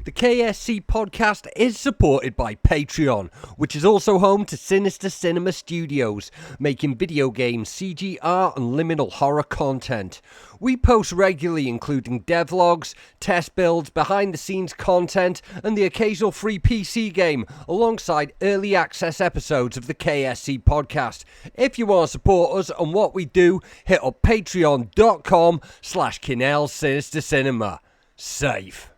The KSC podcast is supported by Patreon, which is also home to Sinister Cinema Studios, making video games, CGR and liminal horror content. We post regularly, including devlogs, test builds, behind-the-scenes content, and the occasional free PC game, alongside early access episodes of the KSC podcast. If you want to support us and what we do, hit up patreon.com/Kinell Sinister Cinema. Safe.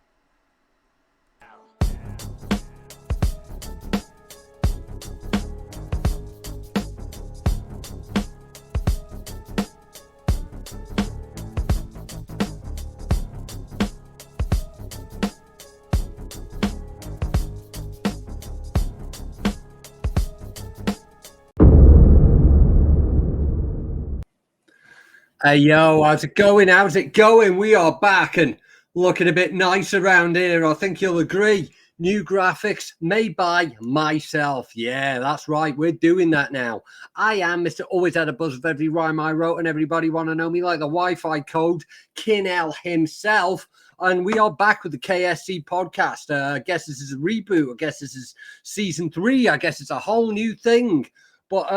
Hey yo, how's it going? How's it going? We are back and looking a bit nice around here. I think you'll agree. New graphics made by myself. Yeah, that's right. We're doing that now. I am Mr. Always Had a Buzz of every rhyme I wrote, and everybody want to know me like the Wi-Fi code, Kinell himself. And we are back with the KSC podcast. I guess this is a reboot. I guess this is season 3. I guess it's a whole new thing. But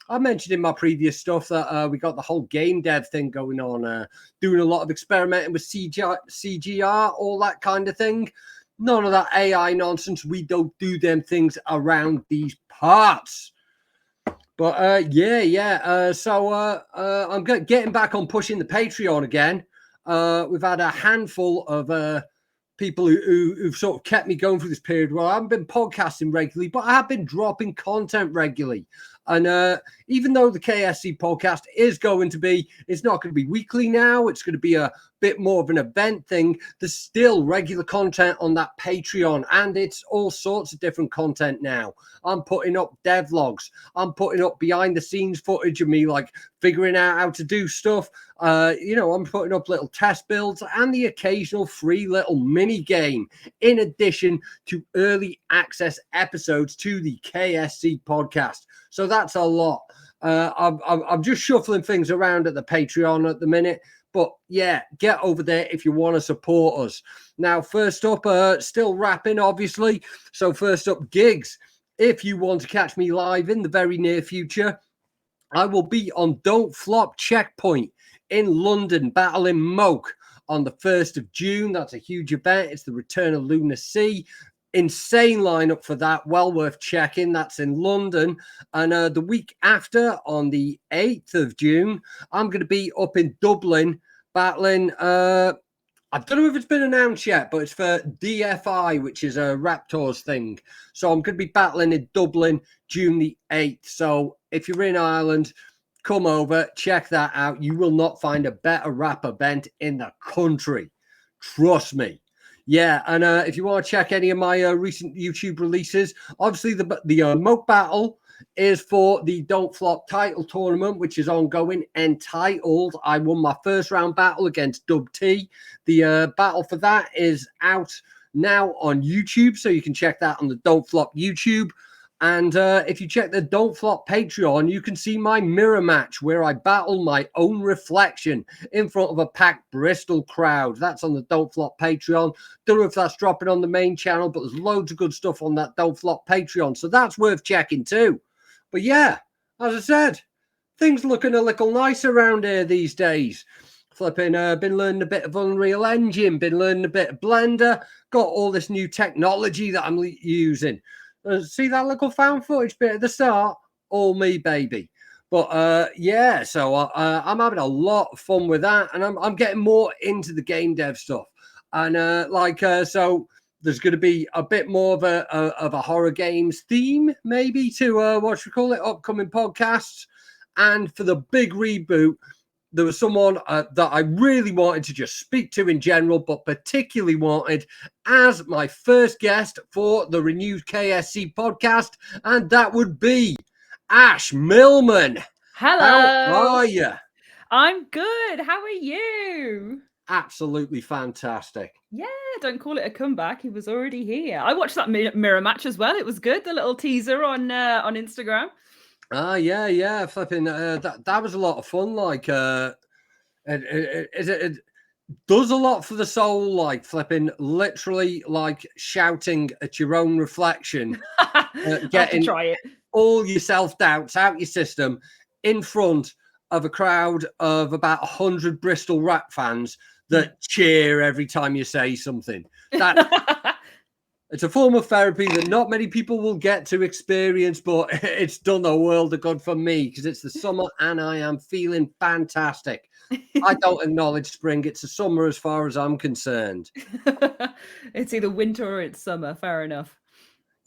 I mentioned in my previous stuff that we got the whole game dev thing going on, doing a lot of experimenting with CGR, all that kind of thing. None of that AI nonsense. We don't do them things around these parts. But I'm getting back on pushing the Patreon again. We've had a handful of people who've sort of kept me going through this period where I haven't been podcasting regularly, but I have been dropping content regularly. And even though the KSC podcast is going to be, it's not going to be weekly now. It's going to be a bit more of an event thing. There's still regular content on that Patreon, and it's all sorts of different content now. I'm putting up devlogs. I'm putting up behind the scenes footage of me, like figuring out how to do stuff. I'm putting up little test builds and the occasional free little mini game, in addition to early access episodes to the KSC podcast. So that's a lot. I'm just shuffling things around at the Patreon at the minute. But yeah, get over there if you want to support us. Now, first up, still rapping, obviously. So first up, gigs. If you want to catch me live in the very near future, I will be on Don't Flop Checkpoint in London, battling Moke on the 1st of June. That's a huge event. It's the return of Lunar Sea. Insane lineup for that. Well worth checking. That's in London. And the week after, on the 8th of June, I'm going to be up in Dublin battling. I don't know if it's been announced yet, but it's for DFI, which is a Raptors thing. So I'm going to be battling in Dublin June the 8th. So if you're in Ireland, come over, check that out. You will not find a better rap event in the country. Trust me. Yeah, and if you want to check any of my recent YouTube releases, obviously the Moke battle is for the Don't Flop title tournament, which is ongoing, entitled. I won my first round battle against Dub T. The battle for that is out now on YouTube, so you can check that on the Don't Flop YouTube. And if you check the Don't Flop Patreon, you can see my mirror match where I battle my own reflection in front of a packed Bristol crowd. That's on the Don't Flop Patreon. Don't know if that's dropping on the main channel, but there's loads of good stuff on that Don't Flop Patreon. So that's worth checking too. But yeah, as I said, things looking a little nice around here these days. Flipping, been learning a bit of Unreal Engine, been learning a bit of Blender, got all this new technology that I'm using. See that little found footage bit at the start? All me, baby. But so I'm having a lot of fun with that, and I'm getting more into the game dev stuff. And so there's going to be a bit more of a horror games theme, maybe, to upcoming podcasts. And for the big reboot, there was someone that I really wanted to just speak to in general, but particularly wanted as my first guest for the renewed KSC podcast, and that would be ASH MILLMAN. Hello. How are you? I'm good. How are you? Absolutely fantastic. Yeah, don't call it a comeback. He was already here. I watched that mirror match as well. It was good. The little teaser on Instagram. Yeah, flipping. That was a lot of fun. Like, does a lot for the soul, like flipping, literally like shouting at your own reflection, I have to getting try it. all your self-doubts out your system in front of a crowd of about 100 Bristol rap fans that cheer every time you say something. That it's a form of therapy that not many people will get to experience, but it's done a world of good for me because it's the summer and I am feeling fantastic. I don't acknowledge spring. It's a summer as far as I'm concerned. It's either winter or it's summer. Fair enough.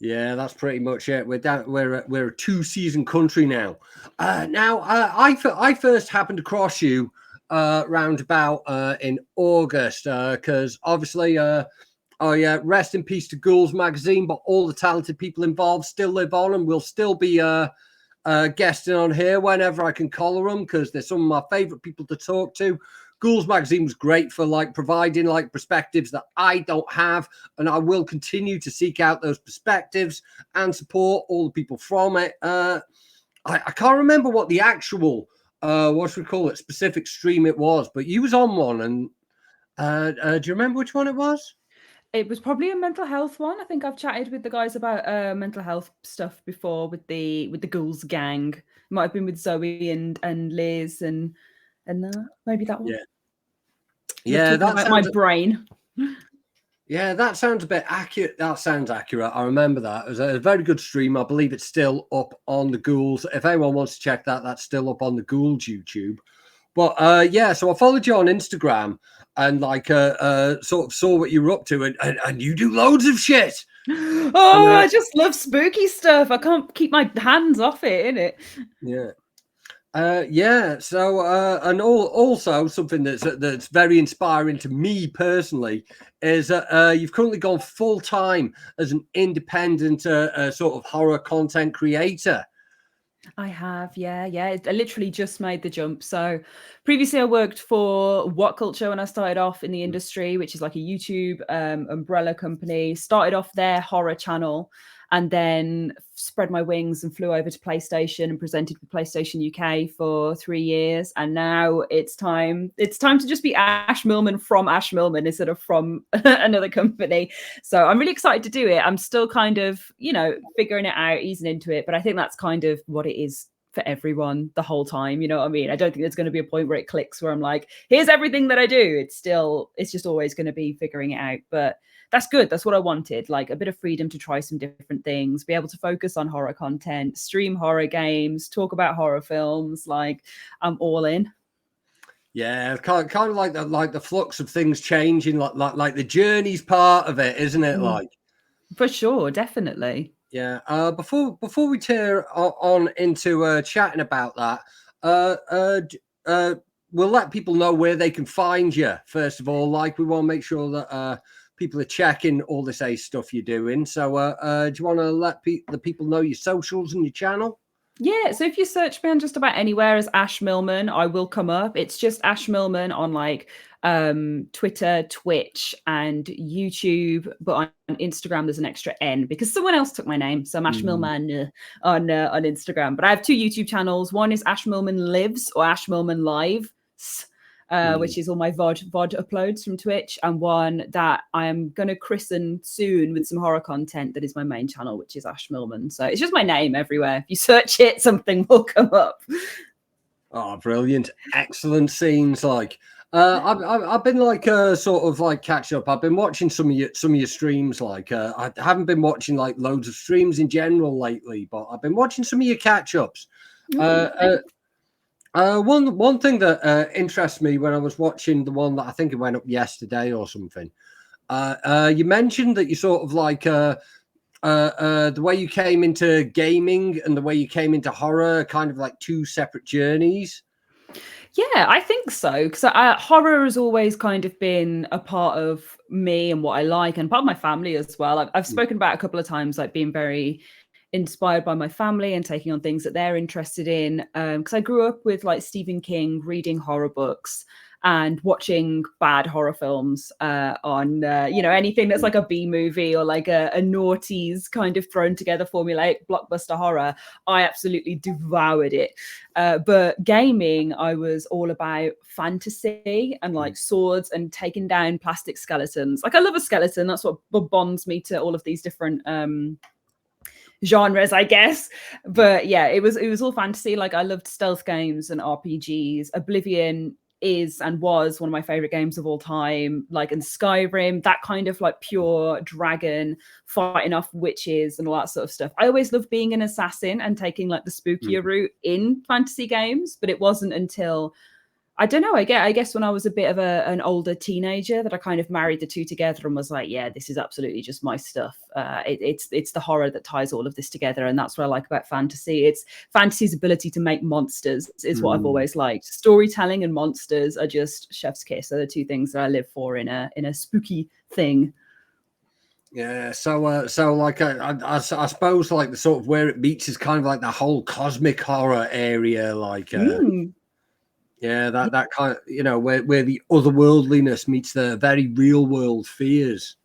Yeah, that's pretty much it. We're a 2-season country now. I first happened across you round about in August because obviously oh yeah, rest in peace to Ghouls magazine, but all the talented people involved still live on and will still be guesting on here whenever I can collar them because they're some of my favorite people to talk to. Ghouls magazine was great for like providing like perspectives that I don't have, and I will continue to seek out those perspectives and support all the people from it. I can't remember what the actual what should we call it specific stream it was, but you was on one, and do you remember which one it was? It was probably a mental health one. I think I've chatted with the guys about mental health stuff before with the Ghouls gang. It might have been with Zoe and Liz and maybe that one. Yeah, that sounds my brain. Yeah, that sounds a bit accurate. That sounds accurate. I remember that. It was a very good stream. I believe it's still up on the Ghouls. If anyone wants to check that, that's still up on the Ghouls YouTube. But yeah, so I followed you on Instagram and like sort of saw what you were up to, and you do loads of shit. Oh, I just love spooky stuff. I can't keep my hands off it, innit? Yeah. Yeah. So, and also something that's very inspiring to me personally is that you've currently gone full time as an independent sort of horror content creator. I have, yeah. I literally just made the jump. So previously I worked for What Culture when I started off in the industry, which is like a YouTube umbrella company. Started off their horror channel and then spread my wings and flew over to PlayStation and presented with PlayStation UK for 3 years. And now it's time to just be Ash Millman from Ash Millman instead of from another company. So I'm really excited to do it. I'm still kind of, figuring it out, easing into it. But I think that's kind of what it is for everyone the whole time. You know what I mean? I don't think there's going to be a point where it clicks where I'm like, here's everything that I do. It's just always going to be figuring it out. But that's good. That's what I wanted. Like a bit of freedom to try some different things, be able to focus on horror content, stream horror games, talk about horror films. Like I'm all in. Yeah, kind of like the flux of things changing, like the journey's part of it, isn't it? Like for sure, definitely. Yeah. Before we tear on into chatting about that, we'll let people know where they can find you. First of all, like we want to make sure that people are checking all this ace stuff you're doing. So, do you want to let the people know your socials and your channel? Yeah, so if you search me on just about anywhere as Ash Millman, I will come up. It's just Ash Millman on like Twitter, Twitch, and YouTube. But on Instagram, there's an extra N because someone else took my name. So I'm Ash Millman on Instagram. But I have 2 YouTube channels. One is Ash Millman Lives or Ash Millman Live. Which is all my VOD uploads from Twitch, and one that I am going to christen soon with some horror content that is my main channel, which is Ash Millman. So it's just my name everywhere. If you search it, something will come up. Oh, brilliant. Excellent scenes. Like I've been like sort of like catch up. I've been watching some of your streams. Like I haven't been watching like loads of streams in general lately, but I've been watching some of your catch ups. One thing that interests me when I was watching the one that I think it went up yesterday or something, you mentioned that you sort of like the way you came into gaming and the way you came into horror, kind of like 2 separate journeys. Yeah, I think so. Because horror has always kind of been a part of me and what I like, and part of my family as well. I've spoken about a couple of times, like being very inspired by my family and taking on things that they're interested in. Because I grew up with like Stephen King, reading horror books. and watching bad horror films on anything that's like a B movie or like a naughties kind of thrown together formulaic blockbuster horror. I absolutely devoured it. But gaming, I was all about fantasy and like swords and taking down plastic skeletons. Like I love a skeleton. That's what bonds me to all of these different genres, I guess. But yeah, it was all fantasy. Like I loved stealth games and RPGs. Oblivion is and was one of my favorite games of all time. Like in Skyrim, that kind of like pure dragon fighting off witches and all that sort of stuff. I always loved being an assassin and taking like the spookier route in fantasy games, but it wasn't until I don't know. I guess when I was a bit of an older teenager that I kind of married the two together and was like, yeah, this is absolutely just my stuff. It's the horror that ties all of this together. And that's what I like about fantasy. It's fantasy's ability to make monsters is what I've always liked. Storytelling and monsters are just chef's kiss. Are the two things that I live for in a spooky thing. Yeah, so like I suppose like the sort of where it meets is kind of like the whole cosmic horror area, like yeah, that kind of, where the otherworldliness meets the very real world fears.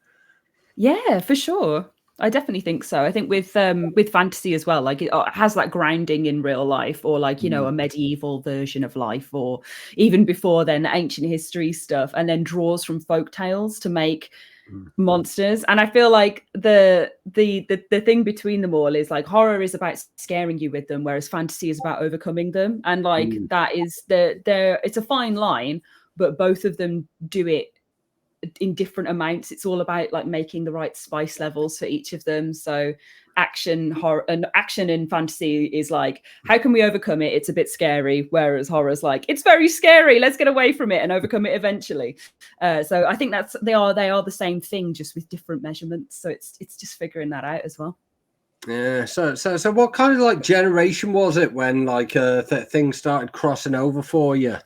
Yeah, for sure. I definitely think so. I think with fantasy as well, like it has that grounding in real life, or like a medieval version of life, or even before then ancient history stuff, and then draws from folk tales to make monsters. And I feel like the thing between them all is like horror is about scaring you with them, whereas fantasy is about overcoming them. And like that is it's a fine line, but both of them do it in different amounts. It's all about like making the right spice levels for each of them. So action and fantasy is like, how can we overcome it? It's a bit scary, whereas horror is like, it's very scary, let's get away from it and overcome it eventually. So I think they are the same thing, just with different measurements. So it's just figuring that out as well. Yeah. So what kind of like generation was it when like things started crossing over for you?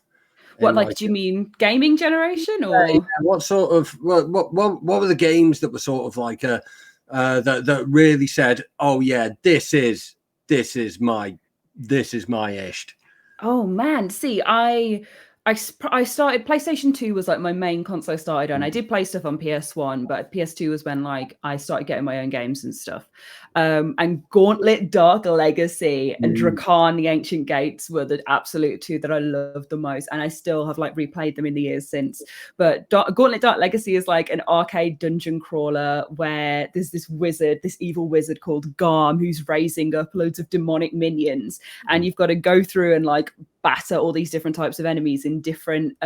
What, like, do you mean gaming generation, or what sort of what were the games that were sort of like that really said, oh yeah, this is my ish? Oh man, see, I started PlayStation 2 was like my main console I started on. I did play stuff on PS1, but PS2 was when like I started getting my own games and stuff. And Gauntlet Dark Legacy and Drakan the Ancient Gates were the absolute two that I loved the most, and I still have like replayed them in the years since. But Gauntlet Dark Legacy is like an arcade dungeon crawler where there's this evil wizard called Garm, who's raising up loads of demonic minions, and you've got to go through and like batter all these different types of enemies in different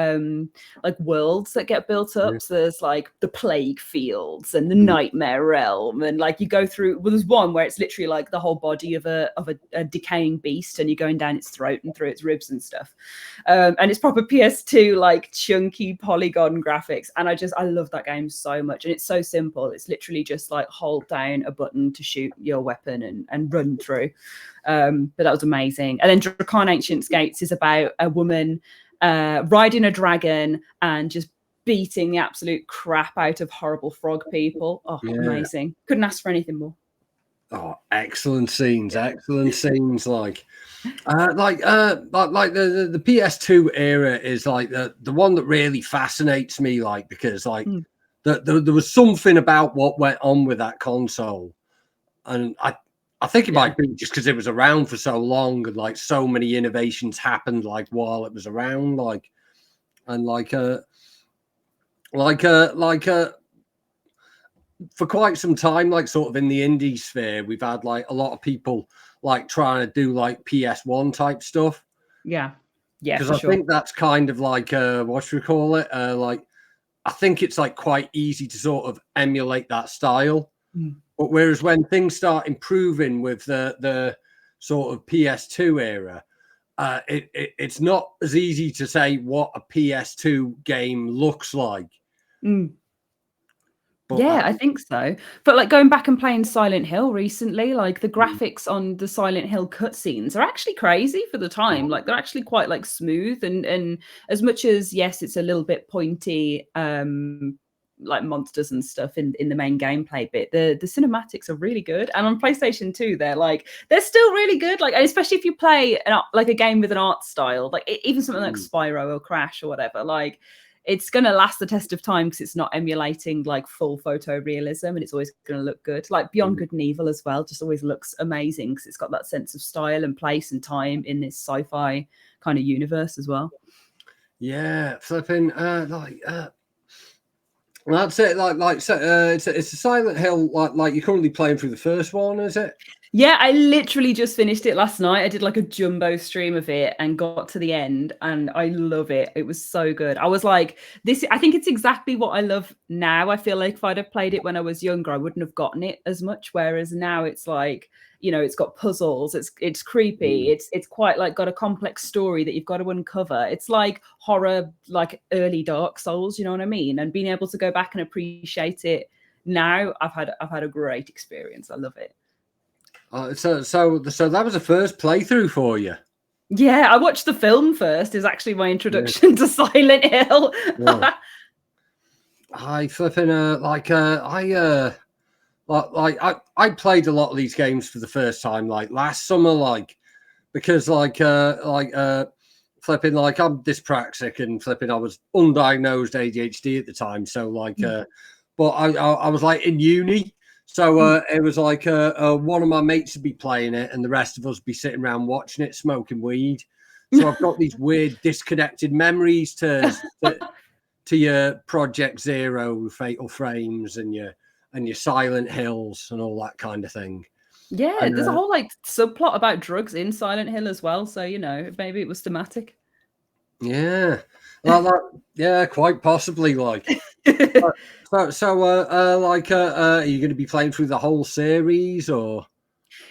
like worlds that get built up. So there's like the plague fields and the nightmare realm, and like you go through, well, there's one where it's literally like the whole body of a decaying beast, and you're going down its throat and through its ribs and stuff. And it's proper PS2 like chunky polygon graphics, and I love that game so much. And it's so simple. It's literally just like hold down a button to shoot your weapon and run through. But that was amazing. And then Drakan Ancient Gates is about a woman riding a dragon and just beating the absolute crap out of horrible frog people. Oh, amazing. Couldn't ask for anything more. Oh, excellent scenes. Like the PS2 era is like the one that really fascinates me, like, because like there was something about what went on with that console, and I think it might be just because it was around for so long and like so many innovations happened like while it was around, like, and for quite some time, like sort of in the indie sphere, we've had like a lot of people like trying to do like PS1 type stuff. Yeah, because I think that's kind of like what should we call it? Like, I think it's like quite easy to sort of emulate that style. But whereas when things start improving with the sort of PS2 era, it's not as easy to say what a PS2 game looks like. But, I think so. But like going back and playing Silent Hill recently, like the graphics on the Silent Hill cutscenes are actually crazy for the time. Like they're actually quite like smooth, and as much as yes, it's a little bit pointy. like monsters and stuff in the main gameplay bit. The cinematics are really good, and on PlayStation 2 they're still really good, like especially if you play like a game with an art style, like even something like Spyro or Crash or whatever, like it's going to last the test of time because it's not emulating like full photorealism, and it's always going to look good. Like Beyond Good and Evil as well just always looks amazing because it's got that sense of style and place and time in this sci-fi kind of universe as well. Yeah, flipping that's it. So it's a Silent Hill. Like you're currently playing through the first one, is it? Yeah, I literally just finished it last night. I did like a jumbo stream of it and got to the end, and I love it. It was so good. I was like, I think it's exactly what I love now. I feel like if I'd have played it when I was younger, I wouldn't have gotten it as much. Whereas now it's like, you know, it's got puzzles, it's creepy, it's quite like got a complex story that you've got to uncover. It's like horror, like early Dark Souls, you know what I mean? And being able to go back and appreciate it now, I've had a great experience. I love it. So that was the first playthrough for you. Yeah, I watched the film first. Is actually my introduction to Silent Hill. Yeah. I flipping I played a lot of these games for the first time like last summer, like because flipping like I'm dyspraxic and flipping I was undiagnosed ADHD at the time, so like but I was like in uni. So it was like one of my mates would be playing it and the rest of us be sitting around watching it, smoking weed. So I've got these weird disconnected memories to your Project Zero, Fatal Frames, and your Silent Hills and all that kind of thing. Yeah, and there's a whole like subplot about drugs in Silent Hill as well. So, you know, maybe it was thematic. Yeah. Yeah, quite possibly. Like, are you going to be playing through the whole series, or?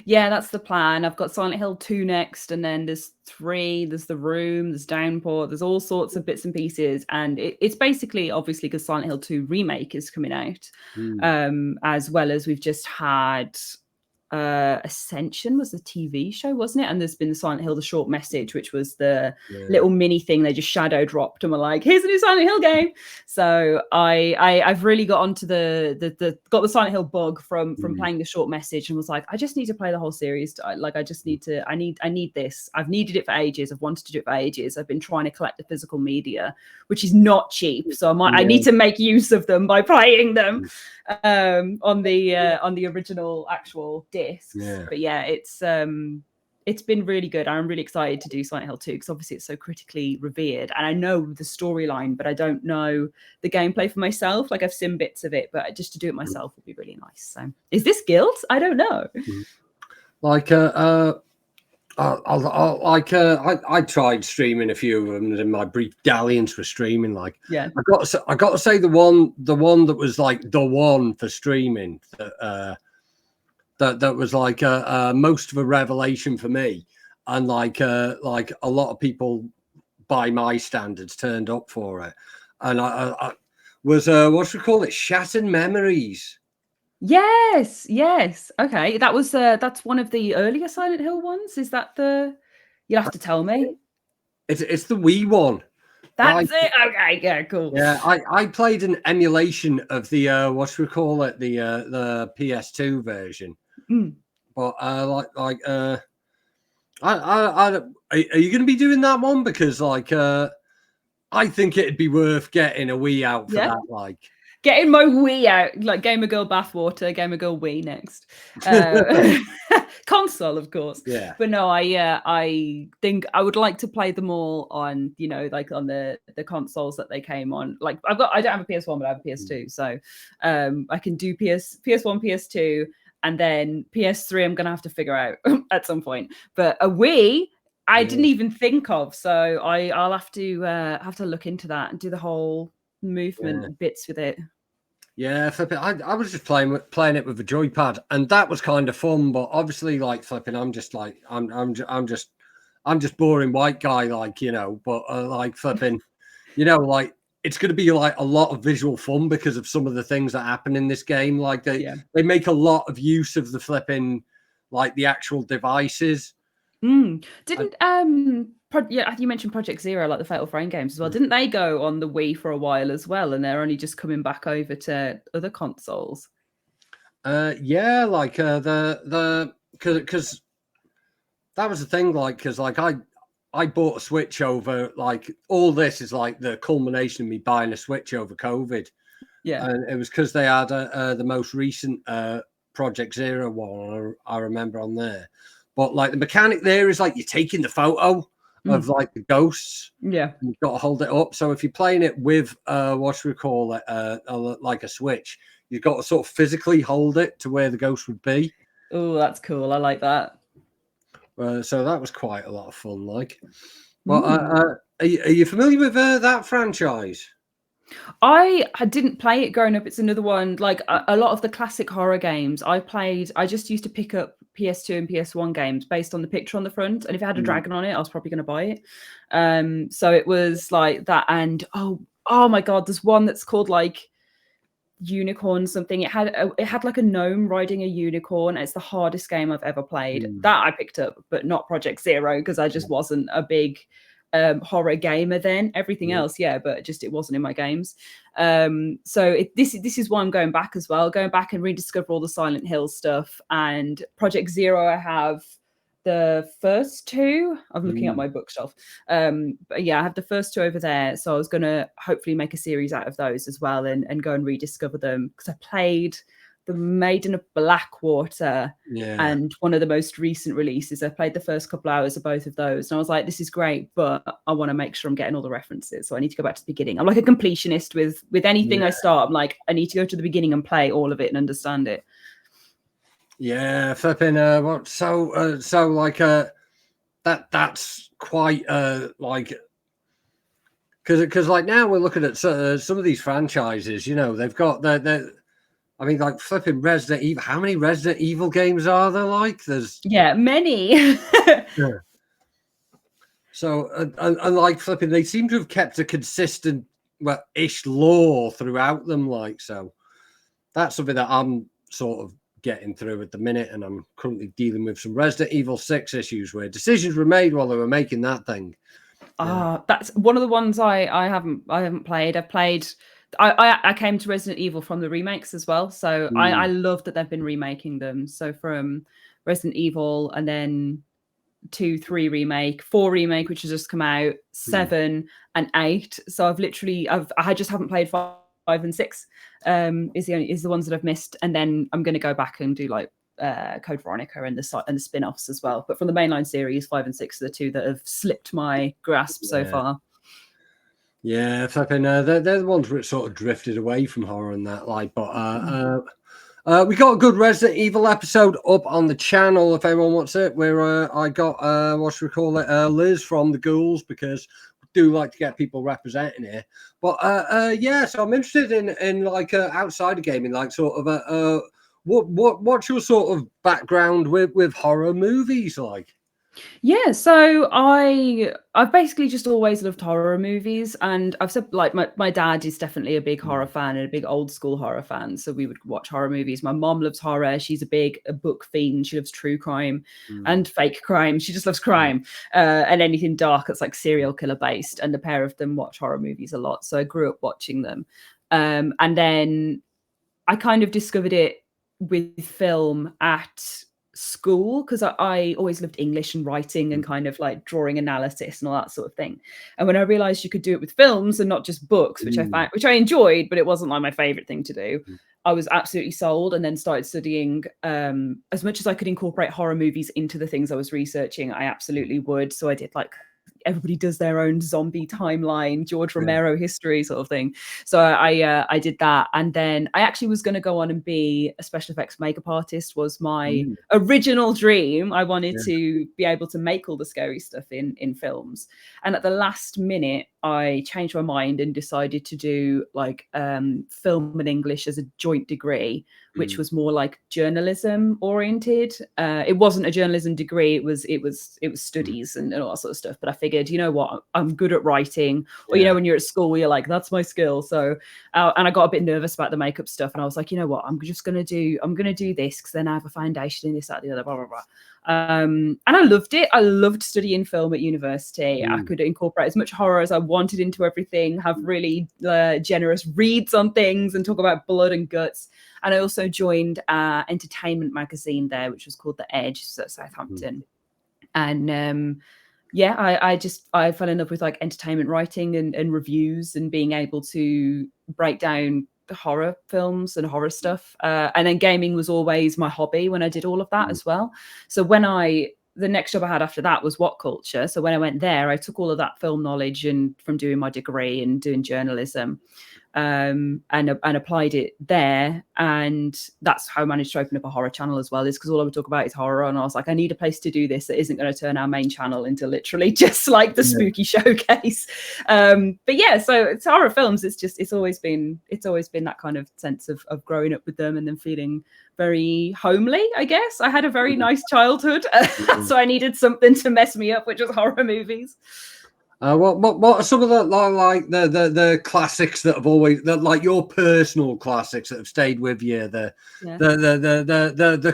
Yeah, that's the plan. I've got Silent Hill 2 next, and then there's 3. There's The Room, there's Downpour, there's all sorts of bits and pieces, and it's basically obviously because Silent Hill 2 remake is coming out, as well as we've just had. Ascension was the TV show, wasn't it? And there's been the Silent Hill, the short message, which was the little mini thing they just shadow dropped and were like, here's a new Silent Hill game. So I've really got onto got the Silent Hill bug from playing the short message, and was like, I just need to play the whole series. I need this. I've needed it for ages. I've wanted to do it for ages. I've been trying to collect the physical media, which is not cheap. So I need to make use of them by playing them on the original actual disc. But yeah, it's been really good. I'm really excited to do Silent Hill 2 because obviously it's so critically revered, and I know the storyline, but I don't know the gameplay for myself. Like I've seen bits of it, but just to do it myself would be really nice. So is this guilt? I don't know. Like I tried streaming a few of them in my brief dalliance for streaming. Like, I got to say the one that was like the one for streaming that was like most of a revelation for me, and like a lot of people by my standards turned up for it, and I was what we call it, Shattered Memories. Yes. Okay, that was that's one of the earlier Silent Hill ones. Is that the? You'll have to tell me. It's the Wii one. That's it. Okay, yeah, cool. Yeah, I played an emulation of the what we call it, the PS2 version. But are you going to be doing that one? Because like I think it'd be worth getting a Wii out for that. Like getting my Wii out, like Gamer Girl bathwater, Gamer Girl Wii next. Console, of course. Yeah. But no, I think I would like to play them all on, you know, like on the consoles that they came on. Like I don't have a PS1, but I have a PS2. So I can do PS1, PS2, and then PS3 I'm gonna have to figure out at some point. But a Wii, I didn't even think of. So I'll have to look into that and do the whole movement bits with it. Yeah, flipping. I was just playing it with a joypad, and that was kind of fun. But obviously, like flipping, I'm just boring white guy, like, you know. But like flipping, you know, like it's going to be like a lot of visual fun because of some of the things that happen in this game. Like they make a lot of use of the flipping, like the actual devices. Didn't yeah, you mentioned Project Zero, like the Fatal Frame games as well. Didn't they go on the Wii for a while as well? And they're only just coming back over to other consoles. Yeah, like because that was the thing, like, because like I bought a Switch over, like, all this is like the culmination of me buying a Switch over COVID. Yeah. And it was because they had the most recent Project Zero one, I remember on there. But like the mechanic there is like you're taking the photo of like the ghosts. Yeah. And you've got to hold it up. So if you're playing it with what should we call it, like a Switch, you've got to sort of physically hold it to where the ghost would be. Oh, that's cool. I like that. So that was quite a lot of fun. Like, well, are you familiar with that franchise? I didn't play it growing up. It's another one, like a lot of the classic horror games I played. I just used to pick up PS2 and PS1 games based on the picture on the front. And if it had a dragon on it, I was probably going to buy it. So it was like that. And oh my God, there's one that's called like Unicorn something. It had like a gnome riding a unicorn. It's the hardest game I've ever played. That I picked up, but not Project Zero, because I just wasn't a big horror gamer then. Everything else, yeah, but just it wasn't in my games. So this is why I'm going back as well, going back and rediscover all the Silent Hill stuff. And Project Zero, I have the first two. I'm looking at my bookshelf. But yeah, I have the first two over there. So I was gonna hopefully make a series out of those as well, and go and rediscover them, because I played the Maiden of Blackwater and one of the most recent releases. I played the first couple hours of both of those, and I was like, this is great, but I want to make sure I'm getting all the references, so I need to go back to the beginning. I'm like a completionist with anything I start. I'm like, I need to go to the beginning and play all of it and understand it. Yeah, flipping so like that's quite like, because like now we're looking at some of these franchises, you know, they've got their I mean, like flipping Resident Evil. How many Resident Evil games are there? Like, there's many. So and like flipping, they seem to have kept a consistent ish lore throughout them. Like, so that's something that I'm sort of getting through at the minute, and I'm currently dealing with some Resident Evil 6 issues where decisions were made while they were making that thing. That's one of the ones I haven't played. I've played. I came to Resident Evil from the remakes as well, so I love that they've been remaking them. So from Resident Evil, and then 2, 3 remake, 4 remake, which has just come out, 7 and 8. So I just haven't played 5 and 6. Is the ones that I've missed, and then I'm going to go back and do like Code Veronica and the spin-offs as well. But from the mainline series, 5 and 6 are the two that have slipped my grasp so far. Yeah, flipping. They're the ones where it sort of drifted away from horror and that, like. But we got a good Resident Evil episode up on the channel if anyone wants it. Where I got what should we call it, Liz from the Ghouls, because we do like to get people representing here. But yeah, so I'm interested in like outside of gaming, like sort of what's your sort of background with horror movies like? Yeah, so I've basically just always loved horror movies, and I've said, like, my dad is definitely a big horror fan and a big old school horror fan, so we would watch horror movies. My mom loves horror. She's a book fiend. She loves true crime and fake crime. She just loves crime and anything dark that's like serial killer based, and the pair of them watch horror movies a lot, so I grew up watching them. And then I kind of discovered it with film at school, because I always loved English and writing and kind of like drawing analysis and all that sort of thing. And when I realized you could do it with films and not just books, which I enjoyed, but it wasn't like my favorite thing to do, I was absolutely sold, and then started studying as much as I could incorporate horror movies into the things I was researching. I absolutely would. So I did like everybody does their own zombie timeline, George Romero history sort of thing. So I did that, and then I actually was going to go on and be a special effects makeup artist. Was my original dream. I wanted to be able to make all the scary stuff in films, and at the last minute I changed my mind and decided to do like film and English as a joint degree, which was more like journalism oriented. It wasn't a journalism degree. It was studies and all that sort of stuff. But I figured figured, you know what, I'm good at writing. Or, Yeah. when you're at school, you're like, that's my skill. So, and I got a bit nervous about the makeup stuff. And I was like, you know what, I'm going to do this because then I have a foundation in this, that, the other, blah, blah, blah. And I loved it. I loved studying film at university. I could incorporate as much horror as I wanted into everything, have really generous reads on things and talk about blood and guts. And I also joined entertainment magazine there, which was called The Edge, at Southampton. And I fell in love with like entertainment writing and reviews and being able to break down horror films and horror stuff. And then gaming was always my hobby when I did all of that as well. So the next job I had after that was What Culture. So when I went there, I took all of that film knowledge and from doing my degree and doing journalism, and applied it there. And that's how I managed to open up a horror channel as well, is because all I would talk about is horror. And I was like, I need a place to do this that isn't going to turn our main channel into literally just like the spooky showcase. But yeah, so it's horror films. It's always been that kind of sense of growing up with them and then feeling very homely, I guess. I had a very nice childhood, so I needed something to mess me up, which was horror movies. What are some of the classics that have always, like your personal classics that have stayed with you, the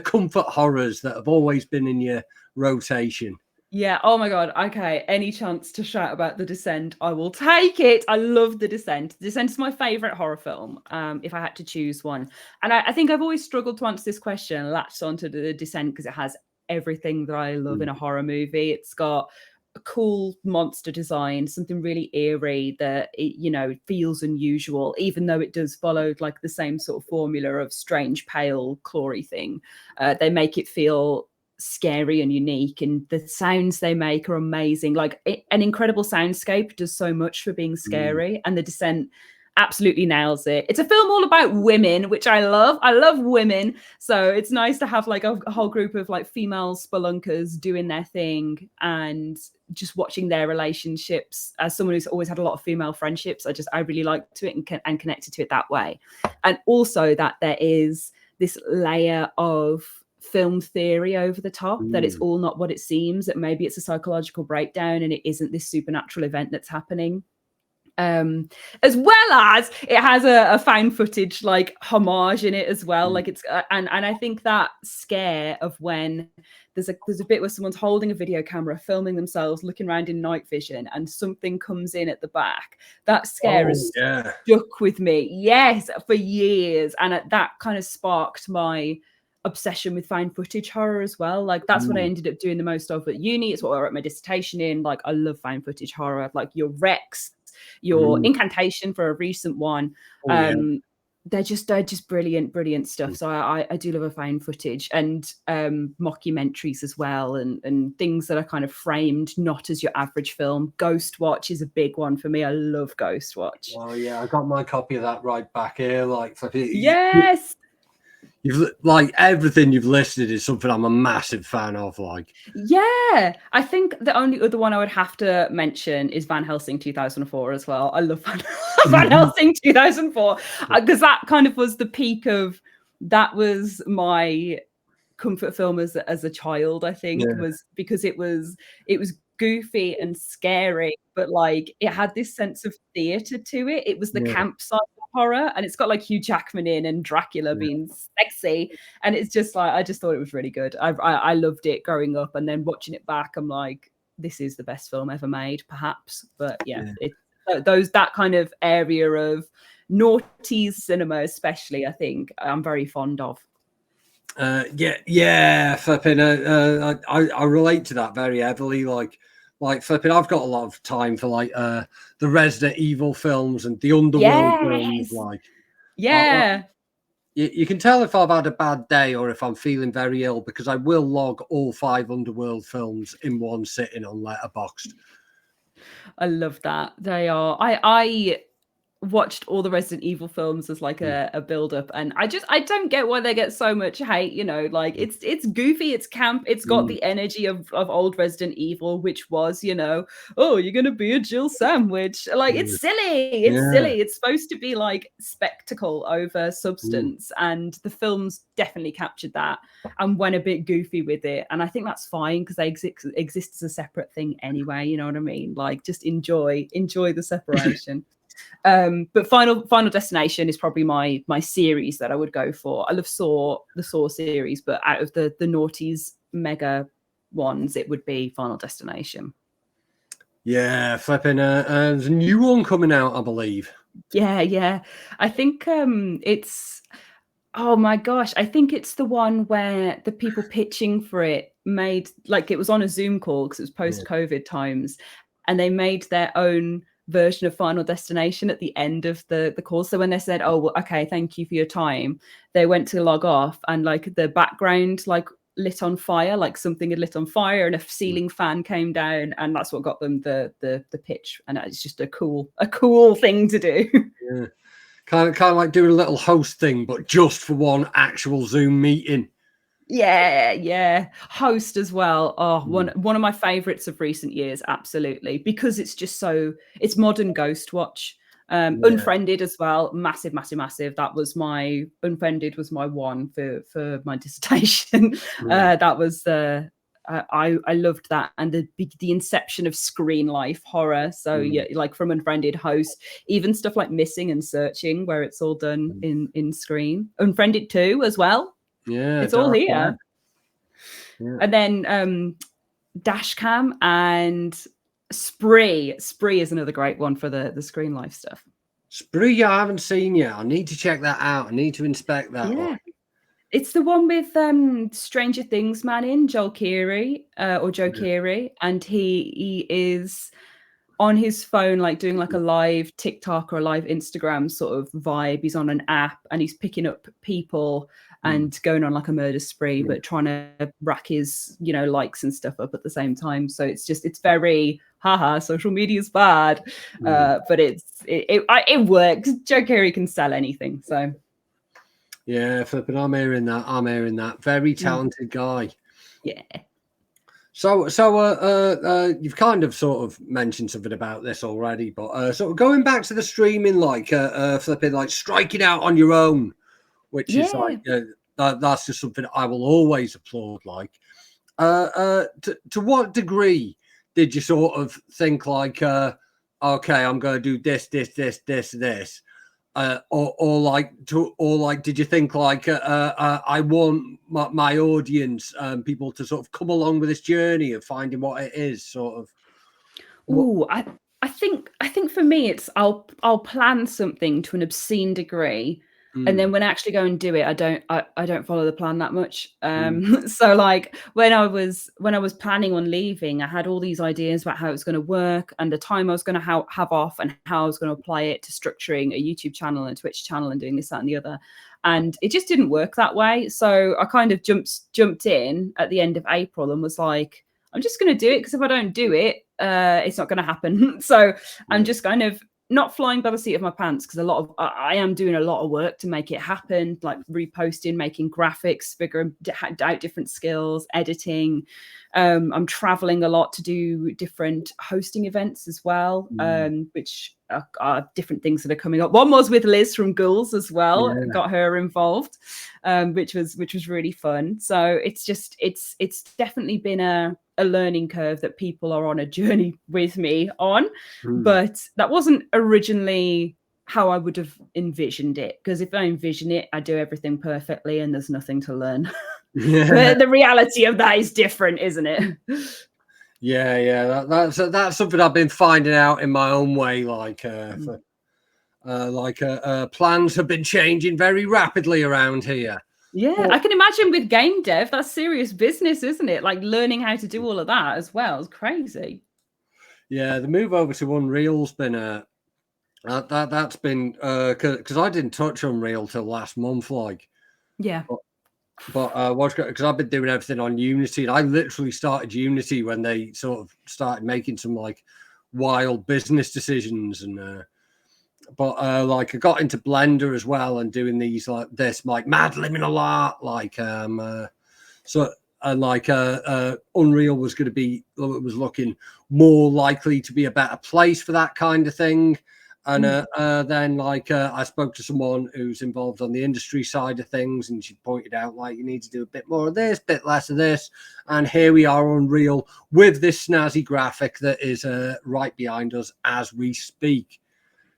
comfort horrors that have always been in your rotation? Yeah. Oh my God. Okay. Any chance to shout about The Descent, I will take it. I love The Descent. The Descent is my favorite horror film. If I had to choose one, and I think I've always struggled to answer this question, latched onto The Descent because it has everything that I love in a horror movie. It's got a cool monster design, something really eerie that it, feels unusual, even though it does follow like the same sort of formula of strange, pale, clawy thing. They make it feel scary and unique, and the sounds they make are amazing. Like an incredible soundscape does so much for being scary, and The Descent absolutely nails it. It's a film all about women, which I love. I love women, so it's nice to have like a whole group of like female spelunkers doing their thing and just watching their relationships. As someone who's always had a lot of female friendships, I really liked it and connected to it that way. And also that there is this layer of film theory over the top, that it's all not what it seems, that maybe it's a psychological breakdown and it isn't this supernatural event that's happening. As well as it has a found footage like homage in it as well. Like it's and I think that scare of when there's a bit where someone's holding a video camera filming themselves looking around in night vision and something comes in at the back, that scare has stuck with me, yes, for years. And that kind of sparked my obsession with found footage horror as well. Like that's what I ended up doing the most of at uni. It's what I wrote my dissertation in. Like I love found footage horror, like your Rex, your Incantation for a recent one. They're just brilliant stuff. So I do love a found footage and mockumentaries as well, and things that are kind of framed not as your average film. Ghost Watch is a big one for me. I love Ghost Watch. Oh yeah, I got my copy of that right back here. Like yes. You've like everything you've listed is something I'm a massive fan of. Like, yeah, I think the only other one I would have to mention is Van Helsing 2004 as well. I love Van Helsing 2004 because that kind of was the peak of, that was my comfort film as a child. I think was because it was goofy and scary, but like it had this sense of theater to it. It was the campsite horror, and it's got like Hugh Jackman in and Dracula being sexy, and it's just like, I just thought it was really good. I loved it growing up, and then watching it back, I'm like, this is the best film ever made, perhaps. But that kind of area of noughties cinema, especially, I think I'm very fond of. Flipping. I relate to that very heavily. Like flipping, I've got a lot of time for like the Resident Evil films and the Underworld films. Like, you can tell if I've had a bad day or if I'm feeling very ill, because I will log all 5 Underworld films in one sitting on Letterboxd. I love that. They are. I watched all the Resident Evil films as like a build up, and I don't get why they get so much hate. You know, like it's goofy, it's camp, it's got the energy of old Resident Evil, which was, you know, oh, you're gonna be a Jill sandwich. Like it's silly, silly. It's supposed to be like spectacle over substance, and the films definitely captured that and went a bit goofy with it. And I think that's fine because they exist as a separate thing anyway. You know what I mean? Like just enjoy the separation. But Final Destination is probably my series that I would go for. I love the Saw series, but out of the noughties mega ones, it would be Final Destination. Yeah, flipping. There's a new one coming out, I believe. Yeah. I think it's. Oh my gosh, I think it's the one where the people pitching for it made, like, it was on a Zoom call because it was post-COVID times, and they made their own version of Final Destination at the end of the call. So when they said, oh, well, okay, thank you for your time, they went to log off, and like the background like lit on fire, like something had lit on fire, and a ceiling fan came down, and that's what got them the pitch. And it's just a cool thing to do. Yeah. Kind of like doing a little host thing, but just for one actual Zoom meeting. Yeah. Host as well. Oh, one of my favorites of recent years, absolutely, because it's just it's modern Ghost Watch. Unfriended as well, massive. That was Unfriended was my one for my dissertation. That was I loved that, and the inception of screen life horror. So yeah, like from Unfriended, Host, even stuff like Missing and Searching, where it's all done in screen. Unfriended 2 as well. Yeah, it's all here. Yeah. And then Dashcam and Spree is another great one for the screen life stuff. Spree I haven't seen yet. I need to check that out. I need to inspect that one. It's the one with Stranger Things man in Joel Keery or Joe Keery, and he is on his phone, like doing like a live TikTok or a live Instagram sort of vibe. He's on an app and he's picking up people and going on like a murder spree, but trying to rack his, you know, likes and stuff up at the same time. So it's very social media is bad, but it works. Joe Keery can sell anything, so. Yeah, flipping. I'm hearing that. Very talented guy. Yeah. So you've kind of sort of mentioned something about this already, but sort of going back to the streaming, like flipping, like striking out on your own, which is like that's just something I will always applaud. Like, to what degree did you sort of think like, okay, I'm going to do this, or did you think like I want my audience, people to sort of come along with this journey of finding what it is, sort of? I think for me it's I'll plan something to an obscene degree, and then when I actually go and do it, I don't follow the plan that much. So like when I was planning on leaving, I had all these ideas about how it was going to work and the time I was going to have off and how I was going to apply it to structuring a YouTube channel and Twitch channel and doing this, that, and the other. And it just didn't work that way. So I kind of jumped in at the end of April and was like, I'm just going to do it, because if I don't do it, it's not going to happen. So I'm just kind of not flying by the seat of my pants, because I am doing a lot of work to make it happen, like reposting, making graphics, figuring out different skills, editing. I'm traveling a lot to do different hosting events as well, which are different things that are coming up. One was with Liz from Ghouls as well, got her involved, which was really fun. So it's definitely been a learning curve that people are on a journey with me on, but that wasn't originally how I would have envisioned it, because if I envision it, I do everything perfectly and there's nothing to learn. But the reality of that is different, isn't it? That's something I've been finding out in my own way. Like, plans have been changing very rapidly around here. Yeah, I can imagine with game dev, that's serious business, isn't it? Like learning how to do all of that as well is crazy. Yeah, the move over to Unreal's been that's been because I didn't touch Unreal till last month, like. Yeah. But because I've been doing everything on Unity, and I literally started Unity when they sort of started making some like wild business decisions, and but like I got into Blender as well and doing these like this like mad liminal art, like so and like Unreal was going to be, it was looking more likely to be a better place for that kind of thing. And then like I spoke to someone who's involved on the industry side of things, and she pointed out like you need to do a bit more of this, bit less of this, and here we are, Unreal, with this snazzy graphic that is right behind us as we speak.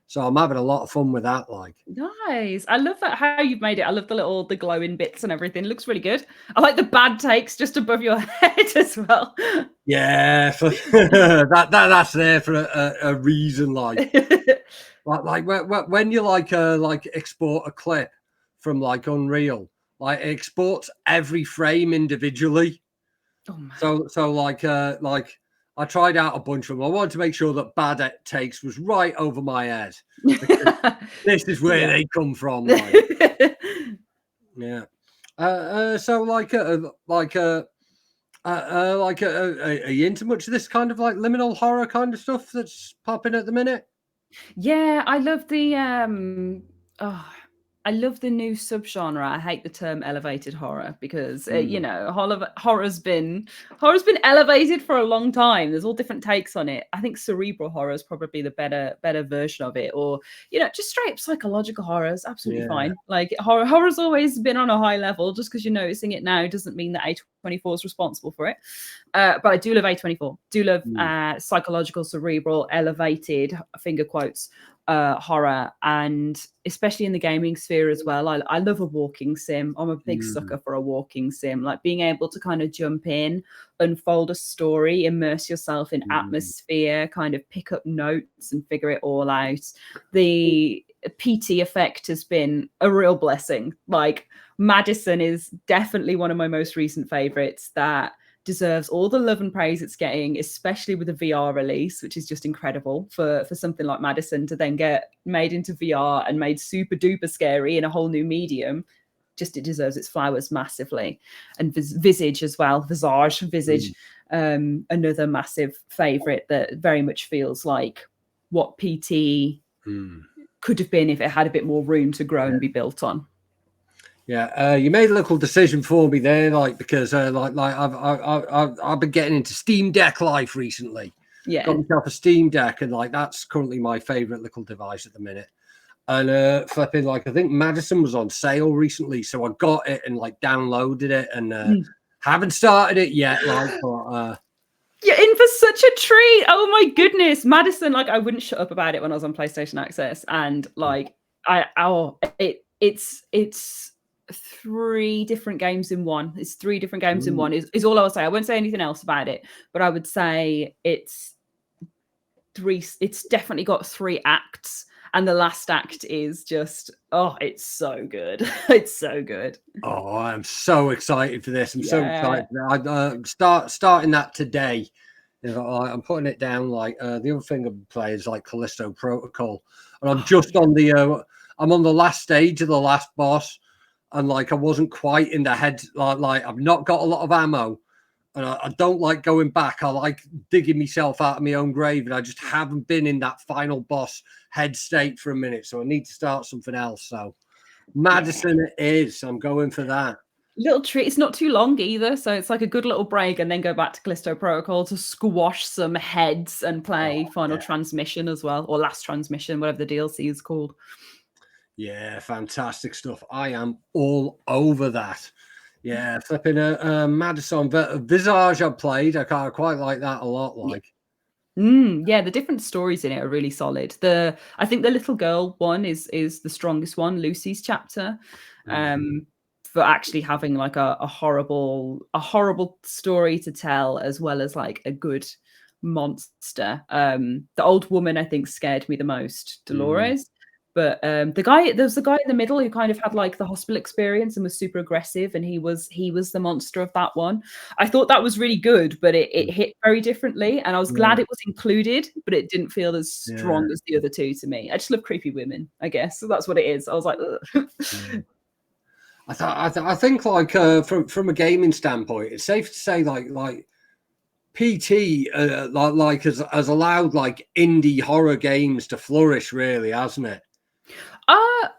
So I'm having a lot of fun with that. Like, nice. I love that how you've made it. I love the glowing bits and everything. It looks really good. I like the bad takes just above your head as well. Yeah, that's there for a reason. Like, when you like export a clip from like Unreal, like it exports every frame individually. Oh, man. So like I tried out a bunch of them. I wanted to make sure that bad takes was right over my head. This is where they come from. Like. Yeah. So are you into much of this kind of like liminal horror kind of stuff that's popping at the minute? Yeah, I love the I love the new subgenre. I hate the term elevated horror because you know, horror's been elevated for a long time. There's all different takes on it. I think cerebral horror is probably the better version of it, or you know, just straight up psychological horror is absolutely fine. Like horror's always been on a high level. Just because you're noticing it now doesn't mean that A24 is responsible for it. But I do love A24. Do love psychological, cerebral, elevated, finger quotes, horror, and especially in the gaming sphere as well. I love a walking sim. I'm a big sucker for a walking sim, like being able to kind of jump in, unfold a story, immerse yourself in atmosphere, kind of pick up notes and figure it all out. The PT effect has been a real blessing. Like Madison is definitely one of my most recent favorites that deserves all the love and praise it's getting, especially with the VR release, which is just incredible for something like Madison to then get made into VR and made super duper scary in a whole new medium. Just it deserves its flowers massively. And Visage as well, Visage, another massive favorite that very much feels like what PT could have been if it had a bit more room to grow and be built on. Yeah, you made a little decision for me there, like because I've been getting into Steam Deck life recently. Yeah, got myself a Steam Deck, and like that's currently my favorite little device at the minute. And flipping, like I think Madison was on sale recently, so I got it and like downloaded it, and haven't started it yet. Like, but you're in for such a treat. Oh my goodness, Madison! Like I wouldn't shut up about it when I was on PlayStation Access, and like it's 3 different games in one. It's 3 different games in one is all I would say. I won't say anything else about it, but I would say it's definitely got 3 acts, and the last act is just it's so good. It's so good. Oh, I'm so excited for this. I'm so excited for that. Starting that today. You know, I'm putting it down. Like the other thing I'm playing is like Callisto Protocol, and I'm just on the I'm on the last stage of the last boss. And like I wasn't quite in the head, like I've not got a lot of ammo, and I don't like going back. I like digging myself out of my own grave, and I just haven't been in that final boss head state for a minute. So I need to start something else. So Madison it is. I'm going for that. Little treat. It's not too long either, so it's like a good little break, and then go back to Callisto Protocol to squash some heads and play Final Transmission as well, or Last Transmission, whatever the DLC is called. Yeah, fantastic stuff. I am all over that. Yeah, flipping Madison Visage I've played. I quite like that a lot. Like, yeah, the different stories in it are really solid. I think the little girl one is the strongest one, Lucy's chapter. For actually having like a horrible story to tell, as well as like a good monster. The old woman I think scared me the most, Dolores. But there was the guy in the middle who kind of had like the hospital experience and was super aggressive, and he was the monster of that one. I thought that was really good, but it hit very differently, and I was glad it was included, but it didn't feel as strong as the other 2 to me. I just love creepy women, I guess. So that's what it is. I was like, I think like from a gaming standpoint, it's safe to say like PT has allowed like indie horror games to flourish, really, hasn't it?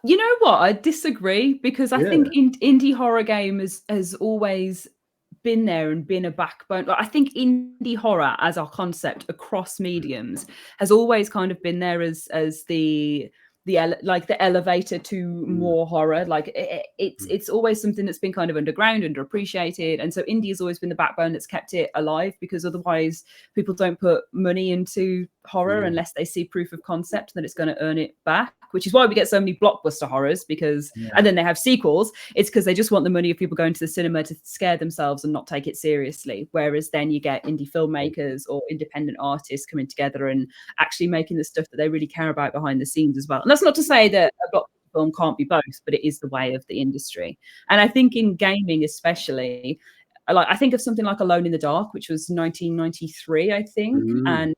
You know what? I disagree, because I think indie horror game has always been there and been a backbone. Like, I think indie horror as a concept across mediums has always kind of been there as the elevator to more horror. Like it's always something that's been kind of underground, underappreciated, and so indie has always been the backbone that's kept it alive, because otherwise people don't put money into horror unless they see proof of concept that it's going to earn it back, which is why we get so many blockbuster horrors, because and then they have sequels. It's because they just want the money of people going to the cinema to scare themselves and not take it seriously, whereas then you get indie filmmakers or independent artists coming together and actually making the stuff that they really care about behind the scenes as well. And that's not to say that a blockbuster film can't be both, but it is the way of the industry. And I think in gaming especially, like I think of something like Alone in the Dark, which was 1993, I think, and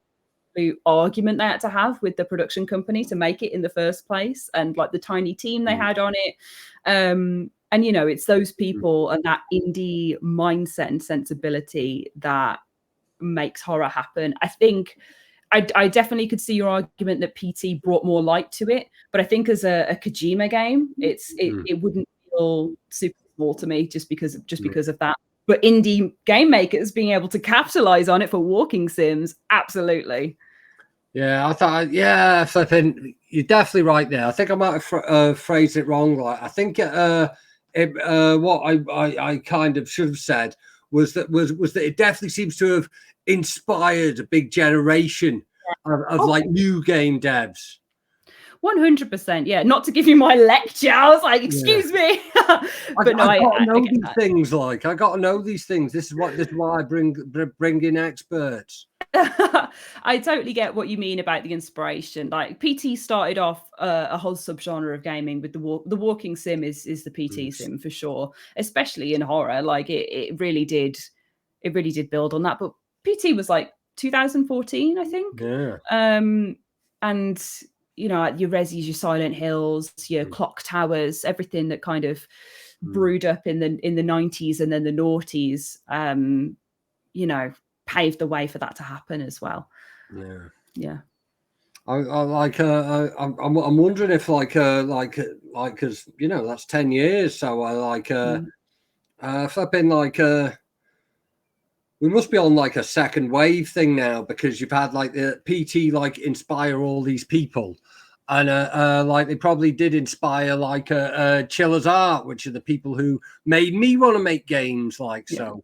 the argument they had to have with the production company to make it in the first place, and like the tiny team they had on it. And you know, it's those people and that indie mindset and sensibility that makes horror happen. I think I definitely could see your argument that PT brought more light to it, but I think as a Kojima game, it wouldn't feel super small to me just because of that. But indie game makers being able to capitalize on it for walking sims, absolutely. Yeah, I thought, flipping, you're definitely right there. I think I might have phrased it wrong. Like, I think what I kind of should have said was that it definitely seems to have inspired a big generation of like new game devs. 100%, yeah. Not to give you my lecture, I was like, "Excuse me," but I gotta know these things. Like, I got to know these things. This is why I bring in experts. I totally get what you mean about the inspiration. Like PT started off a whole subgenre of gaming with the walking sim is the PT sim for sure, especially in horror. Like it really did build on that. But PT was like 2014, I think. Yeah. And you know, your Resis, your Silent Hills, your Clock Towers, everything that kind of brewed up in the 90s and then the noughties, you know, paved the way for that to happen as well. Yeah. I like I'm wondering if like because you know that's 10 years, so I like flipping like we must be on like a second wave thing now, because you've had like the PT like inspire all these people, and like they probably did inspire like Chiller's Art, which are the people who made me want to make games like so.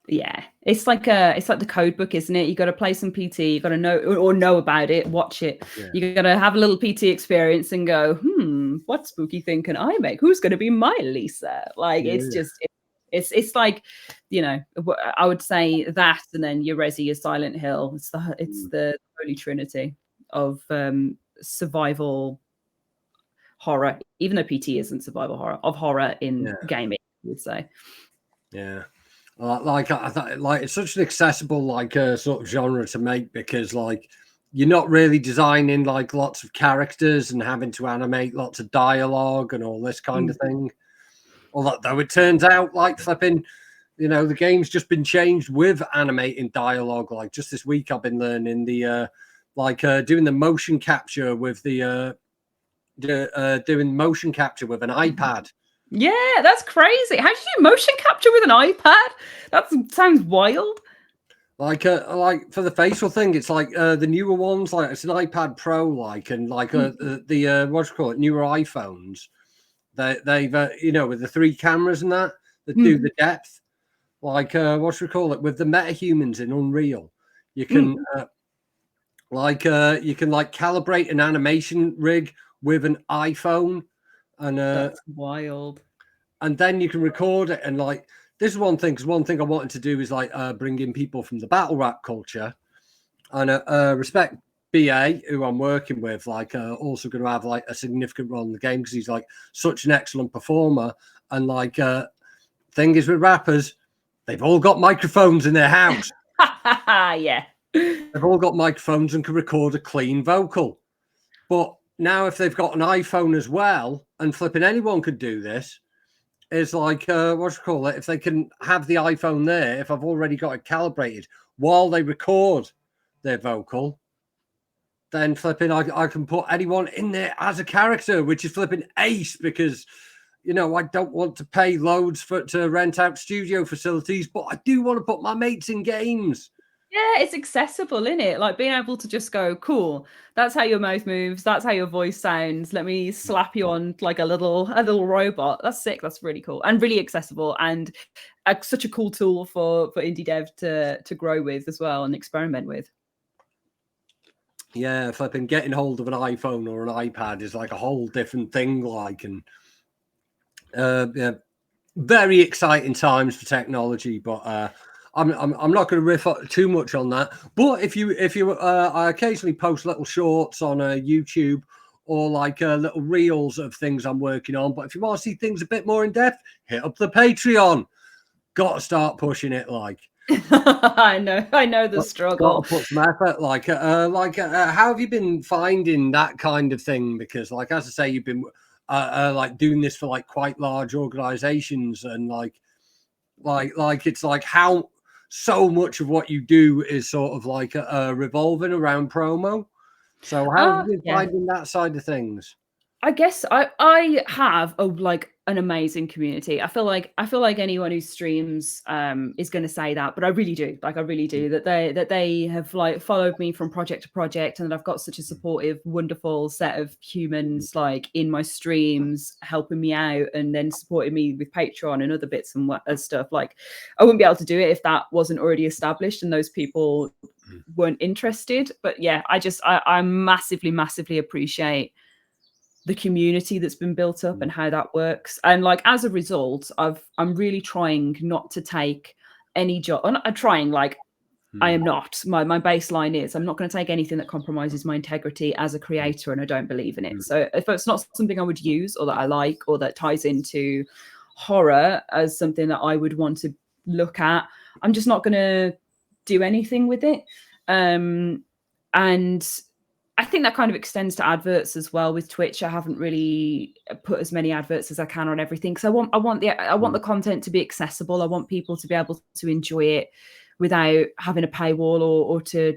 Yeah, it's like the code book, isn't it? You got to play some PT, you got to know about it, watch it. You got to have a little PT experience and go, what spooky thing can I make? Who's going to be my Lisa? Like it's just it's like, you know, I would say that, and then your Resi, your Silent Hill. It's the holy trinity of survival horror, even though PT isn't survival horror, of horror in gaming, I would say. Yeah. Like I thought, like it's such an accessible like sort of genre to make, because like you're not really designing like lots of characters and having to animate lots of dialogue and all this kind of thing. Although it turns out like flipping, you know, the game's just been changed with animating dialogue. Like just this week, I've been learning the doing the motion capture with doing motion capture with an iPad. Yeah, that's crazy. How do you do motion capture with an iPad? That sounds wild. Like for the facial thing, it's like the newer ones, like it's an iPad Pro, like, and like the what do you call it, newer iPhones. They've you know, with the 3 cameras and that do the depth. Like what do you call it, with the metahumans in Unreal, you can you can like calibrate an animation rig with an iPhone. And that's wild. And then you can record it, and like this is one thing, because one thing I wanted to do is like bring in people from the battle rap culture, and respect BA, who I'm working with, like also going to have like a significant role in the game, because he's like such an excellent performer. And like thing is with rappers, they've all got microphones in their house. Yeah, they've all got microphones and can record a clean vocal. But now if they've got an iPhone as well, and flipping anyone could do this, is like, what you call it? If they can have the iPhone there, if I've already got it calibrated while they record their vocal, then flipping, I can put anyone in there as a character, which is flipping ace, because, you know, I don't want to pay loads to rent out studio facilities, but I do want to put my mates in games. Yeah, it's accessible, isn't it? Like being able to just go, cool, that's how your mouth moves, that's how your voice sounds. Let me slap you on like a little robot. That's sick. That's really cool and really accessible, and such a cool tool for indie dev to grow with as well and experiment with. Yeah, if I've been getting hold of an iPhone or an iPad is like a whole different thing. Like, and yeah, very exciting times for technology. But I'm not going to riff too much on that. But if you I occasionally post little shorts on YouTube or like little reels of things I'm working on. But if you want to see things a bit more in depth, hit up the Patreon. Got to start pushing it, like. I know the struggle. Got to put some effort. Like, how have you been finding that kind of thing? Because, like, as I say, you've been like doing this for like quite large organizations, and like it's like how so much of what you do is sort of like revolving around promo. So, how have you been finding that side of things? I guess I have an amazing community. I feel like anyone who streams is going to say that, but I really do. Like I really do that they have like followed me from project to project, and that I've got such a supportive, wonderful set of humans like in my streams helping me out and then supporting me with Patreon and other bits and stuff. Like I wouldn't be able to do it if that wasn't already established and those people weren't interested. But yeah, I massively appreciate the community that's been built up and how that works. And like as a result, I'm really trying not to take any job. I'm trying, like I am not. My baseline is I'm not going to take anything that compromises my integrity as a creator, and I don't believe in it. So if it's not something I would use or that I like or that ties into horror as something that I would want to look at, I'm just not going to do anything with it. And I think that kind of extends to adverts as well with Twitch. I haven't really put as many adverts as I can on everything because I want the content to be accessible. I want people to be able to enjoy it without having a paywall or to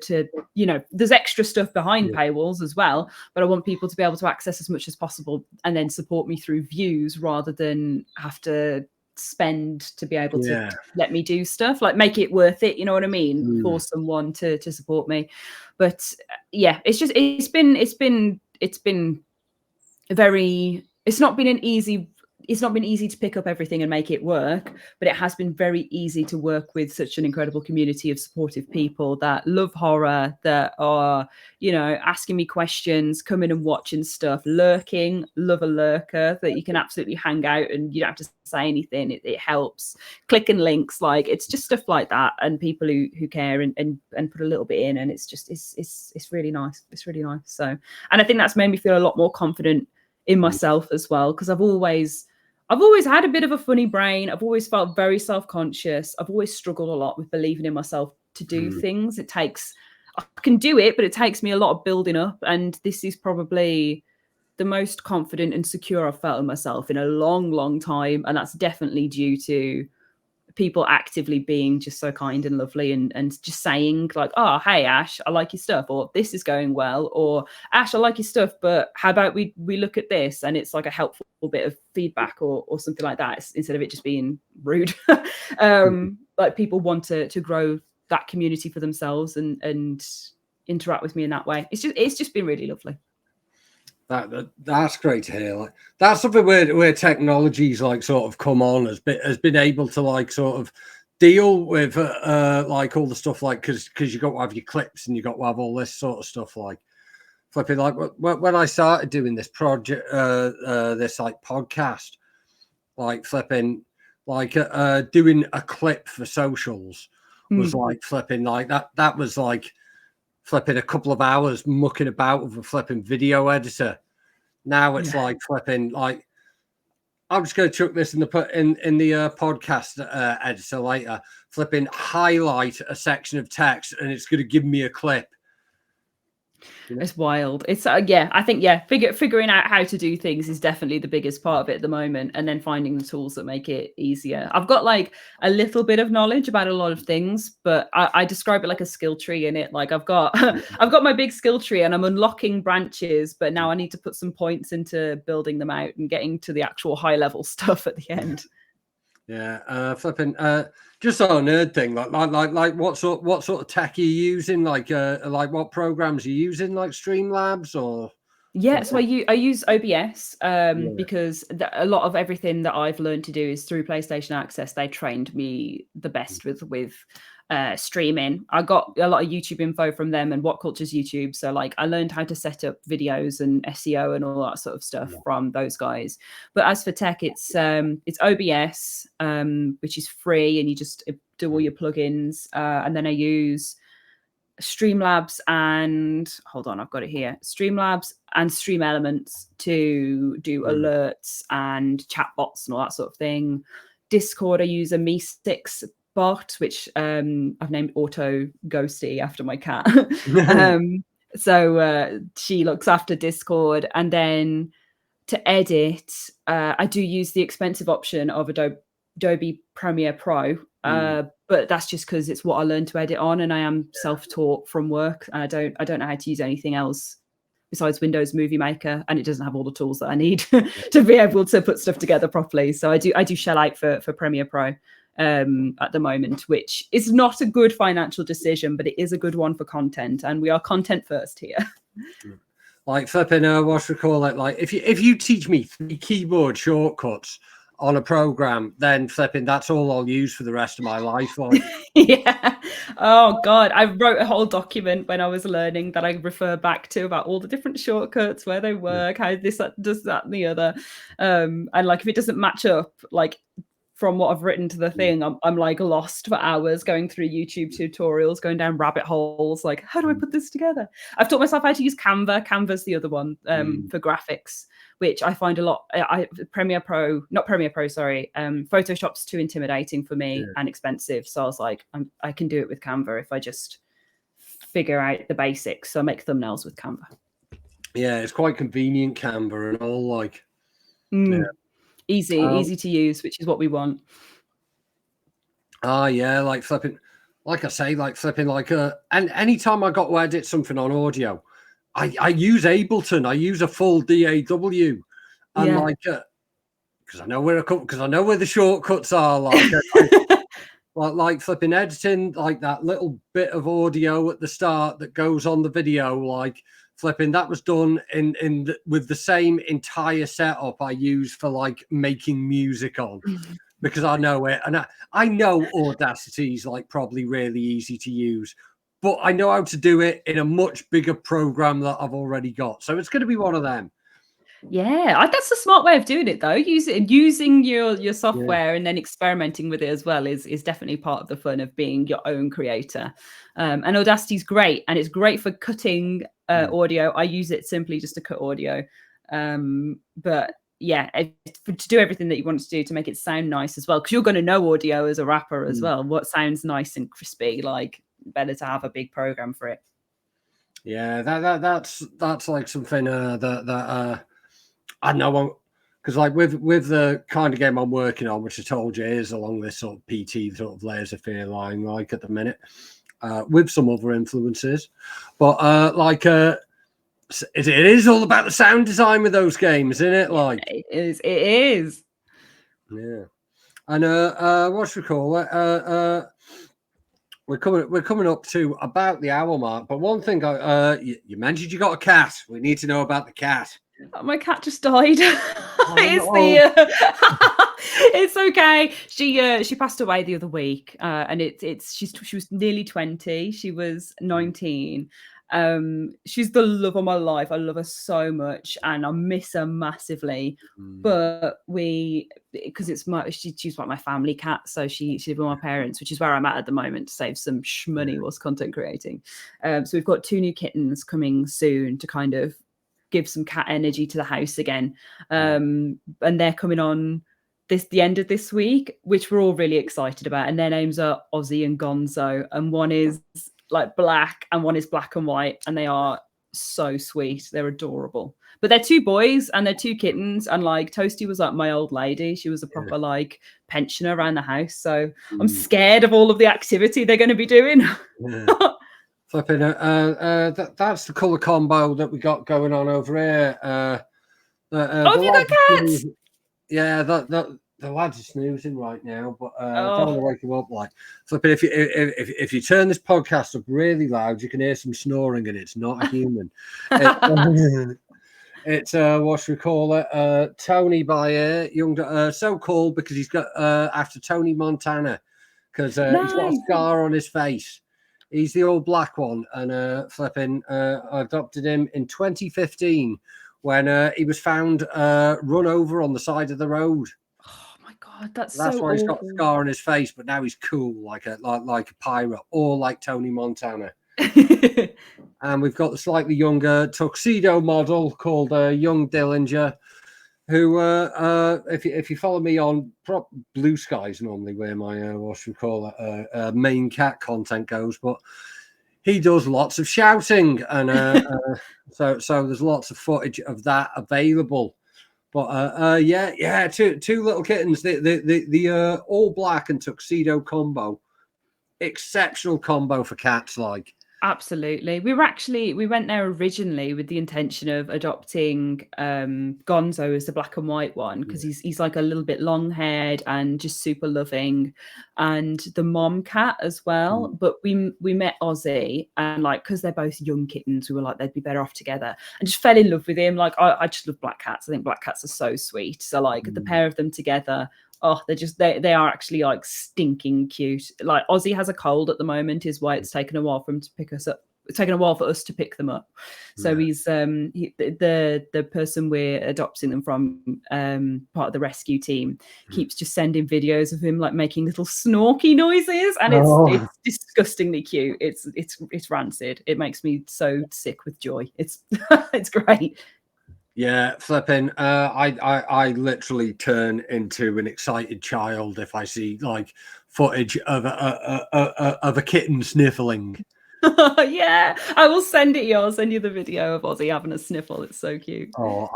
you know, there's extra stuff behind paywalls as well, but I want people to be able to access as much as possible and then support me through views rather than have to spend to be able to let me do stuff, like make it worth it, you know what I mean, for someone to support me. But yeah, it's been very, it's not been easy to pick up everything and make it work, but it has been very easy to work with such an incredible community of supportive people that love horror, that are, you know, asking me questions, coming and watching stuff, lurking, love a lurker, that you can absolutely hang out and you don't have to say anything. It helps. Clicking links, like it's just stuff like that, and people who care and put a little bit in, and it's really nice. It's really nice. So, and I think that's made me feel a lot more confident in myself as well, because I've always had a bit of a funny brain. I've always felt very self-conscious. I've always struggled a lot with believing in myself to do things. I can do it, but it takes me a lot of building up. And this is probably the most confident and secure I've felt in myself in a long, long time. And that's definitely due to people actively being just so kind and lovely and just saying like, oh, hey, Ash, I like your stuff, or this is going well, or Ash, I like your stuff, but how about we look at this? And it's like a helpful bit of feedback or something like that, instead of it just being rude. Like people want to grow that community for themselves and interact with me in that way. It's just been really lovely. That's great to hear. Like, that's something where technology's like sort of come on, has been able to like sort of deal with like all the stuff, like because you got to have your clips and you got to have all this sort of stuff, like flipping. Like when I started doing this project, this like podcast, like flipping, like doing a clip for socials was like flipping, like that was like flipping a couple of hours mucking about with a flipping video editor. Now it's like flipping, like I'm just going to chuck this in the podcast editor later, flipping highlight a section of text and it's going to give me a clip. It's wild. It's I think figuring out how to do things is definitely the biggest part of it at the moment, and then finding the tools that make it easier. I've got like a little bit of knowledge about a lot of things, but I describe it like a skill tree in it. Like I've got I've got my big skill tree and I'm unlocking branches, but now I need to put some points into building them out and getting to the actual high level stuff at the end. Yeah, flipping. Just on a nerd thing, like what sort of tech are you using? Like what programs are you using? Like Streamlabs or? Yeah, so I use OBS because a lot of everything that I've learned to do is through PlayStation Access. They trained me the best with streaming. I got a lot of YouTube info from them and What Culture's YouTube. So like I learned how to set up videos and SEO and all that sort of stuff from those guys. But as for tech, it's OBS, which is free, and you just do all your plugins. And then I use Streamlabs and hold on, I've got it here. Streamlabs and Stream Elements to do alerts and chat bots and all that sort of thing. Discord, I use a Me6 bot, which I've named Auto Ghosty after my cat. So she looks after Discord. And then to edit, I do use the expensive option of Adobe Premiere Pro. But that's just because it's what I learned to edit on, and I am self-taught from work, and I don't know how to use anything else besides Windows Movie Maker, and it doesn't have all the tools that I need to be able to put stuff together properly. So I do shell out for Premiere Pro at the moment, which is not a good financial decision, but it is a good one for content, and we are content first here. Like flipping, what's we call it? Like if you teach me 3 keyboard shortcuts on a program, then flipping, that's all I'll use for the rest of my life. Like. Yeah. Oh God, I wrote a whole document when I was learning that I refer back to about all the different shortcuts, where they work, how this does that and the other. And like if it doesn't match up, like from what I've written to the thing, I'm like lost for hours going through YouTube tutorials, going down rabbit holes. Like, how do I put this together? I've taught myself how to use Canva. Canva's the other one for graphics, which I find a lot. Photoshop's too intimidating for me and expensive. So I was like, I can do it with Canva if I just figure out the basics. So I make thumbnails with Canva. Yeah, it's quite convenient, Canva and all. Like, easy to use, which is what we want. Yeah, like flipping, like I say, like flipping, like and anytime I got to edit something on audio, I use Ableton. I use a full DAW, and like because I know where the shortcuts are. Like, like flipping editing, like that little bit of audio at the start that goes on the video, like. Flipping, that was done with the same entire setup I use for like making music on, because I know it, and I know Audacity's like probably really easy to use, but I know how to do it in a much bigger program that I've already got. So it's going to be one of them. Yeah, that's a smart way of doing it, though. Using your software and then experimenting with it as well is definitely part of the fun of being your own creator. And Audacity's great, and it's great for cutting audio. I use it simply just to cut audio. But yeah, to do everything that you want to do to make it sound nice as well, because you're going to know audio as a rapper as well. What sounds nice and crispy, like better to have a big program for it. Yeah, that's like something that I know, because like with the kind of game I'm working on, which I told you is along this sort of PT sort of Layers of Fear line, like at the minute, with some other influences, but like it is all about the sound design with those games, isn't it? Like it is. Yeah, and what's we call it? We're coming up to about the hour mark, but one thing you mentioned you got a cat. We need to know about the cat. Oh, my cat just died. It's okay. She passed away the other week, and she was nearly 20. She was 19. She's the love of my life. I love her so much, and I miss her massively. But because she's like my family cat, so she's with my parents, which is where I'm at the moment to save some money whilst content creating. So we've got 2 new kittens coming soon to kind of give some cat energy to the house again, and they're coming on the end of this week, which we're all really excited about. And their names are Ozzy and Gonzo, and one is like black and one is black and white, and they are so sweet. They're adorable. But they're 2 boys and they're 2 kittens. And like Toasty was like my old lady. She was a proper like pensioner around the house. So I'm scared of all of the activity they're going to be doing. Flipping that's the colour combo that we got going on over here. Have you got cats? Yeah, the lads are snoozing right now, but I don't want to wake them up. Like flipping, if you turn this podcast up really loud, you can hear some snoring, and it's not a human. It's what should we call it? Tony by young, so called because he's got after Tony Montana, because he's got a scar on his face. He's the old black one, and flipping, I adopted him in 2015 when he was found run over on the side of the road. Oh my god, that's why awful. He's got a scar on his face, but now he's cool like a pirate, or like Tony Montana. And we've got the slightly younger tuxedo model called Young Dillinger, who, if you follow me on Blue Skies, normally where my what should we call it, main cat content goes, but he does lots of shouting, and so there's lots of footage of that available. But yeah, two little kittens, the all black and tuxedo combo, exceptional combo for cats, like. Absolutely. We went there originally with the intention of adopting Gonzo as the black and white one, because he's like a little bit long haired and just super loving, and the mom cat as well. But we met Ozzy, and like, because they're both young kittens, we were like they'd be better off together, and just fell in love with him. Like I just love black cats. I think black cats are so sweet. So like the pair of them together, oh, they are actually like stinking cute. Like Ozzy has a cold at the moment, is why it's taken a while for him to pick us up. It's taken a while for us to pick them up. So he's the person we're adopting them from, part of the rescue team, keeps just sending videos of him like making little snorky noises, and it's disgustingly cute. It's rancid. It makes me so sick with joy. It's it's great. Yeah, flipping. I literally turn into an excited child if I see like footage of a kitten sniffling. Yeah, I will send it you. I'll send you the video of Ozzy having a sniffle. It's so cute. Oh,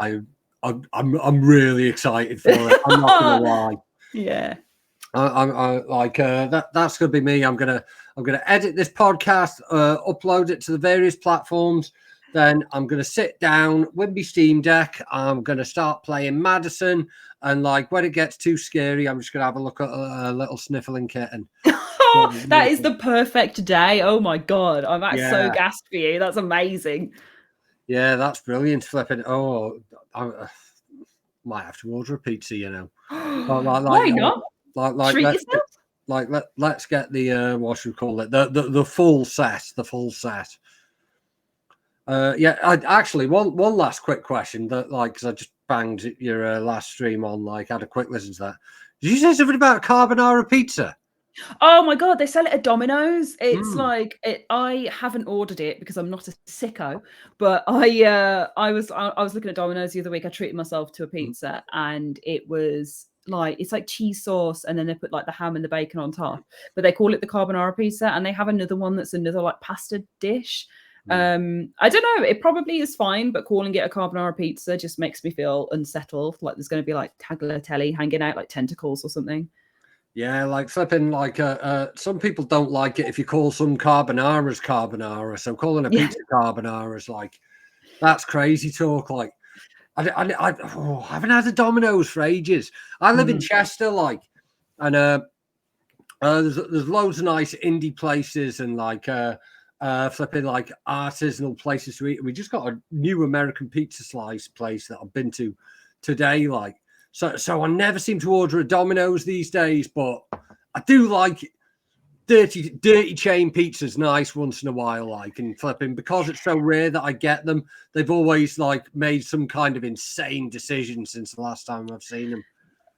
I'm really excited for it. I'm not gonna lie. Yeah. I like that's gonna be me. I'm gonna edit this podcast, upload it to the various platforms. Then I'm going to sit down with my Steam Deck. I'm going to start playing Madison. And like when it gets too scary, I'm just going to have a look at a little sniffling kitten. That is the perfect day. Oh my God. I'm so gassed for you. That's amazing. Yeah, that's brilliant. Flipping. Oh, I might have to order a pizza, you know. Why not? Let's get the, what should we call it? The full set. The full set. I actually one last quick question that because I just banged your last stream on, like had a quick listen to that. Did you say something about carbonara pizza? Oh my God, they sell it at Domino's. It's like I haven't ordered it because I'm not a sicko, but I was looking at Domino's the other week. I treated myself to a pizza, and it was like, it's like cheese sauce, and then they put like the ham and the bacon on top, but they call it the carbonara pizza, and they have another one that's another like pasta dish. I don't know, it probably is fine, but calling it a carbonara pizza just makes me feel unsettled, like there's going to be like tagliatelle hanging out like tentacles or something. Yeah, like flipping, like some people don't like it if you call some carbonara carbonara, so calling a pizza carbonara is like, that's crazy talk. Like I haven't had a Domino's for ages. I live in Chester, like, and there's loads of nice indie places and like flipping like artisanal places to eat. We just got a new American pizza slice place that I've been to today. Like, so I never seem to order a Domino's these days, but I do like dirty chain pizzas nice once in a while. Like, and flipping, because it's so rare that I get them, they've always like made some kind of insane decision since the last time I've seen them.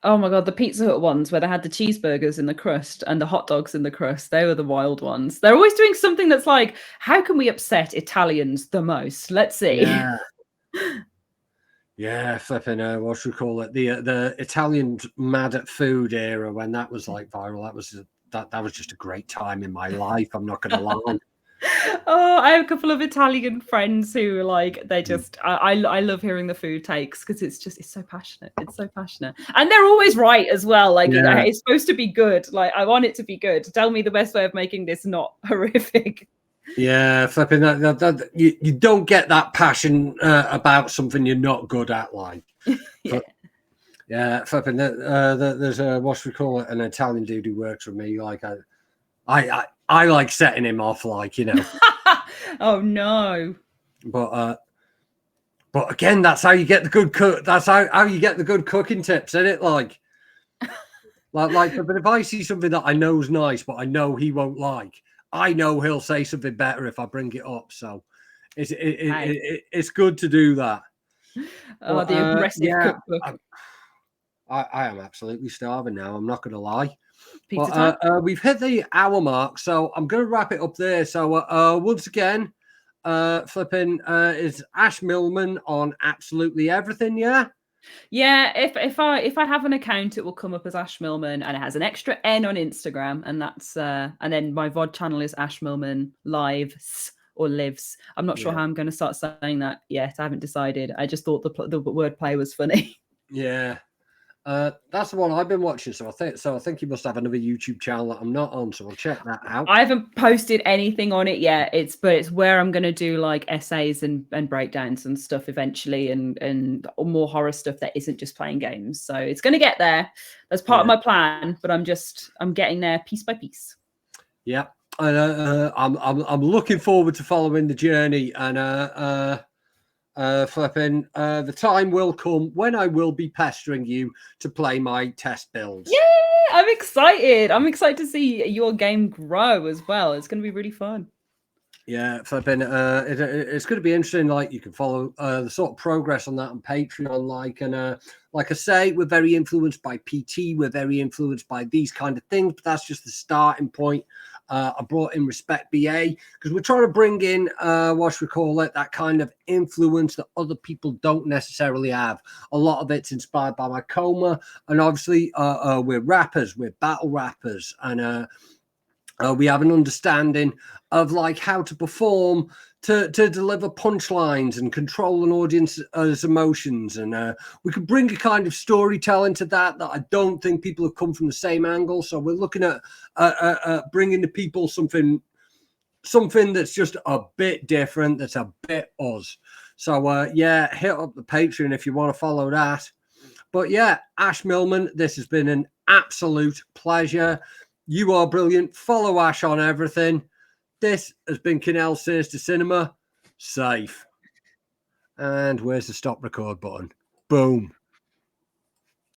Oh my God, the Pizza Hut ones where they had the cheeseburgers in the crust and the hot dogs in the crust, they were the wild ones. They're always doing something that's like, how can we upset Italians the most? Let's see. Yeah, flipping, what should we call it? The Italian mad at food era, when that was like viral, that was just a great time in my life. I'm not going to lie. Oh, I have a couple of Italian friends who like they just I love hearing the food takes because it's so passionate. It's so passionate. And they're always right as well. Like Yeah. it's supposed to be good. Like I want it to be good. Tell me the best way of making this not horrific. Yeah, flipping that you don't get that passion about something you're not good at, like. Yeah. Yeah, flipping there's a what we call it, an Italian dude who works with me. Like I like setting him off, like, you know. Oh no. But again, that's how you get the good cook. That's how you get the good cooking tips, isn't it? Like, but if I see something that I know is nice, but I know he won't like, I know he'll say something better if I bring it up. So it's good to do that. Oh, But, the aggressive yeah, cookbook. I am absolutely starving now. I'm not going to lie. Pizza But time. we've hit the hour mark, so I'm going to wrap it up there. So once again, flipping is Ash Millman on absolutely everything. Yeah. Yeah, if I have an account, it will come up as Ash Millman, and it has an extra N on Instagram, and that's and then my VOD channel is Ash Millman Lives or Lives. I'm not sure how I'm going to start saying that yet. I haven't decided. I just thought the wordplay was funny. Yeah. That's the one I've been watching. So I think you must have another YouTube channel that I'm not on. So I'll check that out. I haven't posted anything on it yet. It's where I'm going to do like essays and breakdowns and stuff eventually, and more horror stuff that isn't just playing games. So it's going to get there. That's part of my plan, but I'm getting there piece by piece. Yeah, and I'm looking forward to following the journey, and flipping the time will come when I will be pestering you to play my test builds. Yeah, I'm excited. I'm excited to see your game grow as well. It's going to be really fun. Yeah, flipping it's going to be interesting. Like, you can follow the sort of progress on that on Patreon. Like I say, we're very influenced by PT. We're very influenced by these kind of things, but that's just the starting point. I brought in Respect BA because we're trying to bring in what we call it, that kind of influence that other people don't necessarily have. A lot of it's inspired by my coma, and obviously we're rappers, we're battle rappers, and we have an understanding of like how to perform to deliver punchlines and control an audience's emotions, and we could bring a kind of storytelling to that I don't think people have come from the same angle. So we're looking at bringing to people something that's just a bit different, that's a bit us. So yeah, hit up the Patreon if you want to follow that. But yeah, Ash Millman, this has been an absolute pleasure. You are brilliant. Follow Ash on everything. This has been Kinell Sinister Cinema. Safe. And where's the stop record button? Boom.